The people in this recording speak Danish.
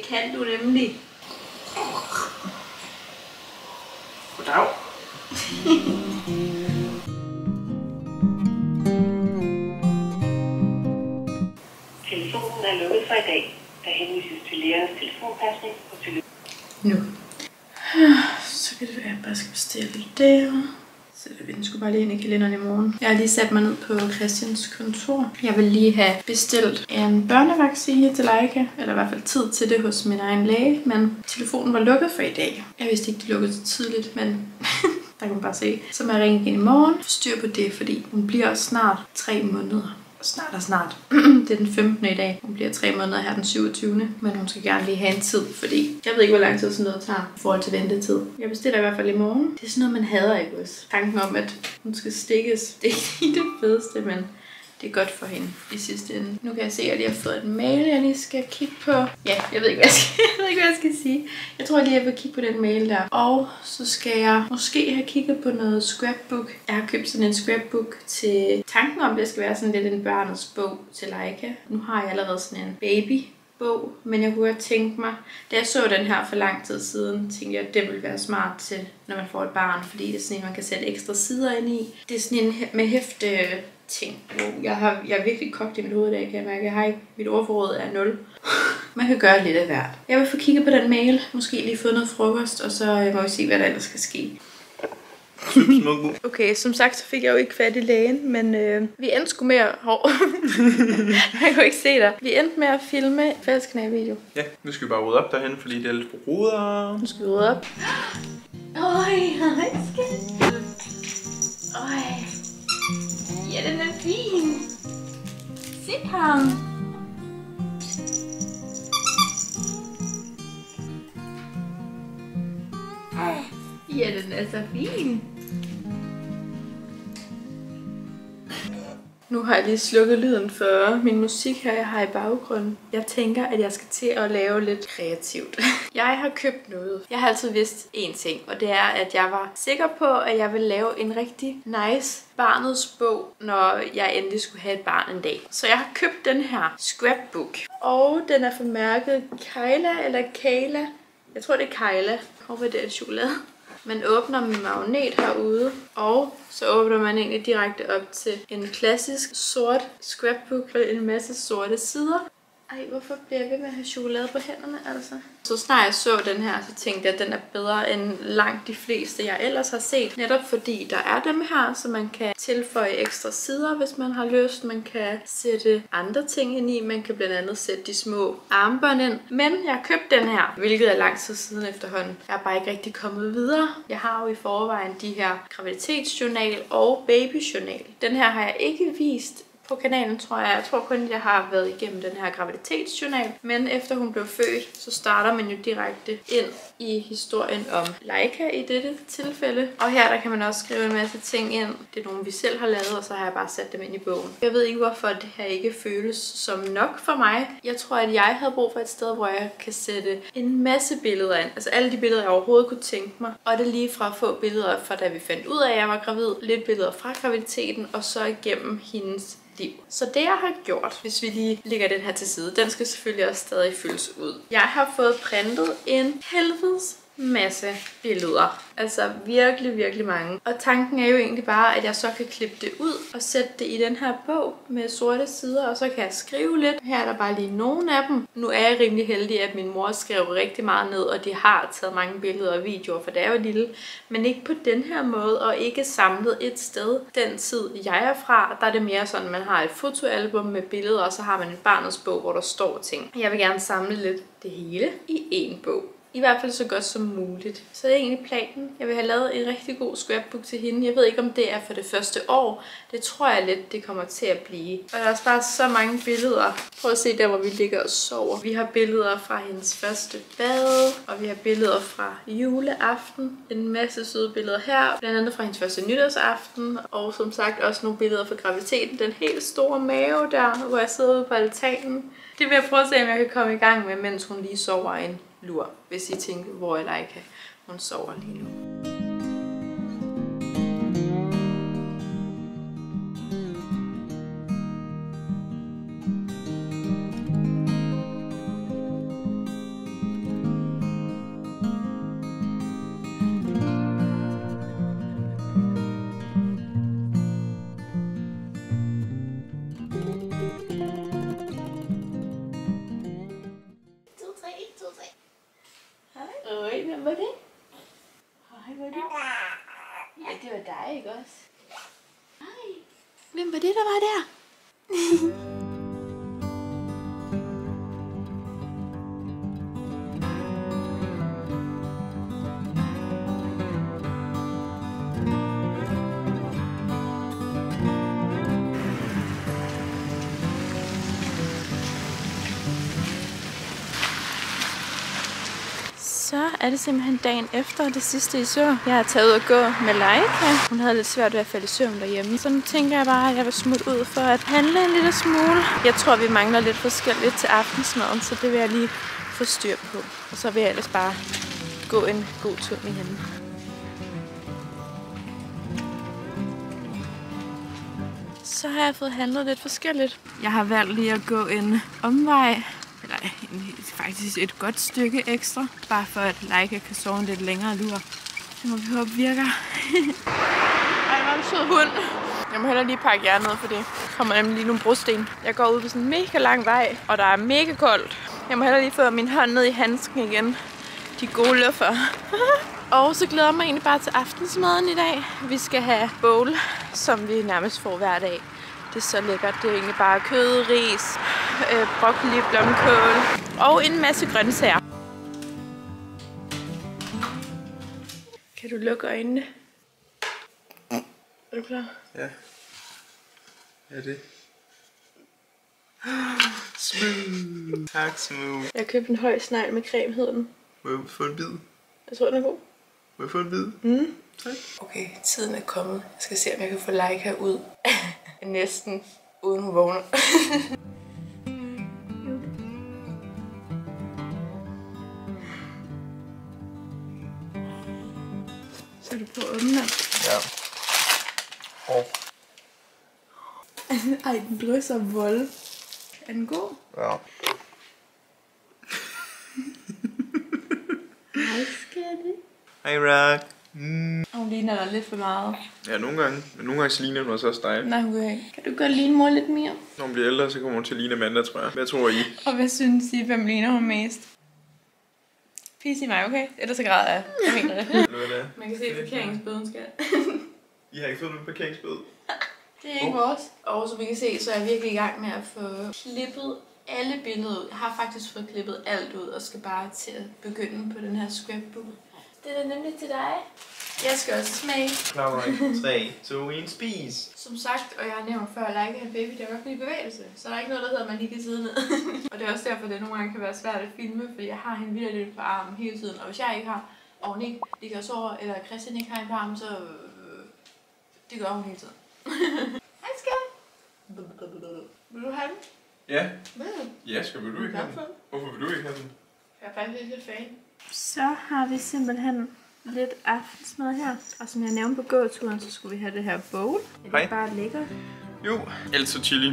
kan du nemlig. Goddag. Telefonen er lukket for i dag. Der henvises til lægernes telefonpasning på telefon. Nu. Så kan det være, at jeg bare skal bestille der. Så den skulle bare lige ind i kalenderen i morgen. Jeg har lige sat mig ned på Christians kontor. Jeg vil lige have bestilt en børnevaccine til Leica. Eller i hvert fald tid til det hos min egen læge. Men telefonen var lukket for i dag. Jeg vidste ikke, det lukkede så tidligt, men der kan man bare se. Så må jeg ringe igen i morgen. Få styr på det, fordi hun bliver snart 3 måneder. Snart. Det er den 15. i dag. Hun bliver 3 måneder her den 27. Men hun skal gerne lige have en tid, fordi jeg ved ikke, hvor lang tid sådan noget tager i forhold til ventetid. Jeg bestiller i hvert fald i morgen. Det er sådan noget, man hader, ikke også? Tanken om, at hun skal stikkes, det er ikke det fedeste, men det er godt for hende i sidste ende. Nu kan jeg se, at jeg lige har fået en mail, jeg lige skal kigge på. Ja, jeg ved ikke, hvad jeg skal sige. Jeg tror lige, jeg vil kigge på den mail der. Og så skal jeg måske have kigget på noget scrapbook. Jeg har købt sådan en scrapbook til tanken om, det skal være sådan lidt en børnets bog til Leica. Nu har jeg allerede sådan en babybog, men jeg kunne godt tænke mig, da jeg så den her for lang tid siden, tænkte jeg, at det ville være smart til, når man får et barn, fordi det er sådan en, man kan sætte ekstra sider ind i. Det er sådan en med hæfte ting. Jeg er virkelig kogt i mit hoved i dag, kan jeg mærke. Mit ordforråd er 0. Man kan gøre lidt af hvert. Jeg vil få kigget på den mail, måske lige få noget frokost, og så må vi se, hvad der ellers skal ske. Okay, som sagt, så fik jeg jo ikke fat i lægen, men vi endte sgu med at... Jeg kunne ikke se dig. Vi endte med at filme fælleskanalvideo. Ja, nu skal vi bare rydde op derhen, fordi det er lidt ruder. Nu skal vi rydde op. Hej, skat. Ja, den er fin. Se ham. Ja, den er så fin. Nu har jeg lige slukket lyden for min musik her, jeg har i baggrunden. Jeg tænker, at jeg skal til at lave lidt kreativt. Jeg har købt noget. Jeg har altid vidst én ting, og det er, at jeg var sikker på, at jeg ville lave en rigtig nice barnets bog, når jeg endelig skulle have et barn en dag. Så jeg har købt den her scrapbook. Og den er fra mærket Kayla eller Kayla. Jeg tror, det er Kayla. Jeg håber, det er chokolade. Man åbner med magnet herude, og så åbner man egentlig direkte op til en klassisk sort scrapbook med en masse sorte sider. Ej, hvorfor bliver jeg ved med at have chokolade på hænderne, altså? Så snart jeg så den her, så tænkte jeg, at den er bedre end langt de fleste, jeg ellers har set. Netop fordi der er dem her, så man kan tilføje ekstra sider, hvis man har lyst. Man kan sætte andre ting ind i. Man kan blandt andet sætte de små armbånd ind. Men jeg har købt den her, hvilket er lang tid siden efterhånden. Jeg er bare ikke rigtig kommet videre. Jeg har jo i forvejen de her graviditetsjournal og babyjournal. Den her har jeg ikke vist på kanalen, tror jeg. Jeg tror kun, jeg har været igennem den her graviditetsjournal. Men efter hun blev født, så starter man jo direkte ind i historien om Leica i dette tilfælde. Og her der kan man også skrive en masse ting ind. Det er nogle, vi selv har lavet, og så har jeg bare sat dem ind i bogen. Jeg ved ikke, hvorfor det her ikke føles som nok for mig. Jeg tror, at jeg havde brug for et sted, hvor jeg kan sætte en masse billeder ind. Altså alle de billeder, jeg overhovedet kunne tænke mig. Og det lige fra få billeder fra da vi fandt ud af, at jeg var gravid. Lidt billeder fra graviditeten, og så igennem hendes liv. Så det jeg har gjort, hvis vi lige lægger den her til side, den skal selvfølgelig også stadig fyldes ud. Jeg har fået printet en helvedes masse billeder. Altså virkelig, virkelig mange. Og tanken er jo egentlig bare, at jeg så kan klippe det ud og sætte det i den her bog med sorte sider, og så kan jeg skrive lidt. Her er der bare lige nogle af dem. Nu er jeg rimelig heldig, at min mor skrev rigtig meget ned, og de har taget mange billeder og videoer, for da jeg var lille. Men ikke på den her måde, og ikke samlet et sted. Den tid, jeg er fra, der er det mere sådan, at man har et fotoalbum med billeder, og så har man en barnets bog, hvor der står ting. Jeg vil gerne samle lidt det hele i én bog. I hvert fald så godt som muligt. Så det er egentlig planen. Jeg vil have lavet en rigtig god scrapbook til hende. Jeg ved ikke, om det er for det første år. Det tror jeg lidt, det kommer til at blive. Og der er også bare så mange billeder. Prøv at se der, hvor vi ligger og sover. Vi har billeder fra hendes første bad. Og vi har billeder fra juleaften. En masse søde billeder her. Blandt andet fra hendes første nytårsaften. Og som sagt også nogle billeder fra graviditeten. Den helt store mave der, hvor jeg sidder ude på altanen. Det vil jeg prøve at se, om jeg kan komme i gang med, mens hun lige sover en lur. Hvis I tænker, hvor er Leica? Hun sover lige nu. Øj, hvem var det? Hej, var det? Ja, det var dig, ikke også? Hej. Hvem var det, der var der? Så er det simpelthen dagen efter det sidste i så. Jeg har taget ud og gå med Leica. Hun havde lidt svært ved at falde i søvn derhjemme. Så nu tænker jeg bare, at jeg vil smutte ud for at handle en lille smule. Jeg tror, vi mangler lidt forskelligt til aftensmaden, så det vil jeg lige få styr på. Og så vil jeg ellers bare gå en god tur med hende. Så har jeg fået handlet lidt forskelligt. Jeg har valgt lige at gå en omvej. Eller faktisk et godt stykke ekstra. Bare for at Leica kan sove en lidt længere lur. Det må vi håbe virker. Ej, hvor en sød hund. Jeg må heller lige pakke jer ned, for det kommer nemlig lige nogle brosten. Jeg går ud på sådan en mega lang vej, og der er mega koldt. Jeg må heller lige få min hånd ned i handsken igen. De gode luffer. Og så glæder jeg mig egentlig bare til aftensmaden i dag. Vi skal have bowl, som vi nærmest får hver dag. Det er så lækkert. Det er egentlig bare kød, ris, broccoli, blomkål og en masse grøntsager. Kan du lukke øjnene? Er du klar? Ja. Ja, det. Smooth. Tak, smooth. Jeg købte en høj snegl med creme, hedder den. Må jeg få en bid? Jeg tror, den er god. Må jeg få en bid? Tak. Okay, tiden er kommet. Jeg skal se, om jeg kan få Leica ud. Næsten uden hun vågner. Så er du på at åbne den? Ja. Ej, den drysser vold. Er den god? Ja. Hej, skatte. Hej, Rock. Hun ligner dig lidt for meget. Ja, nogle gange. Men nogle gange så ligner hun også dig. Nej, okay. Kan du godt ligne mor lidt mere? Når hun bliver ældre, så kommer hun til at ligne Amanda, tror jeg. Hvad tror I? Og hvad synes I, hvem ligner hun mest? Pis i mig, okay? Ellers så græder jeg. Jeg mener det. Man kan se parkeringsbøden, skat. I har ikke fået nogen parkeringsbøde? Det er ikke vores. Og som I kan se, så er jeg virkelig i gang med at få klippet alle billeder ud. Jeg har faktisk fået klippet alt ud, og skal bare til at begynde på den her scrapbook. Det er nemlig til dig. Jeg skal også smage. Klar, 3, 2, 1, spis. Som sagt, og jeg har nævnt før, Leica en baby, der er godt lide bevægelse. Så der er ikke noget, der hedder, at man lige kan sidde ned. Og det er også derfor, at det nogle gange kan være svært at filme, fordi jeg har hende vildt lidt på armen hele tiden. Og hvis jeg ikke har, og hun ikke ligger og sover, eller Christian ikke har hende på armen, så det gør hun hele tiden. Hej, skat. Vil du have den? Ja. Hvad? Ja, vil du ikke have den? Hvorfor vil du ikke have den? Jeg er faktisk lidt fan. Så har vi simpelthen lidt aftensmad her. Og som jeg nævnte på gåturen, så skulle vi have det her bowl. Er det Hej. bare lækkert? Jo, altså chili.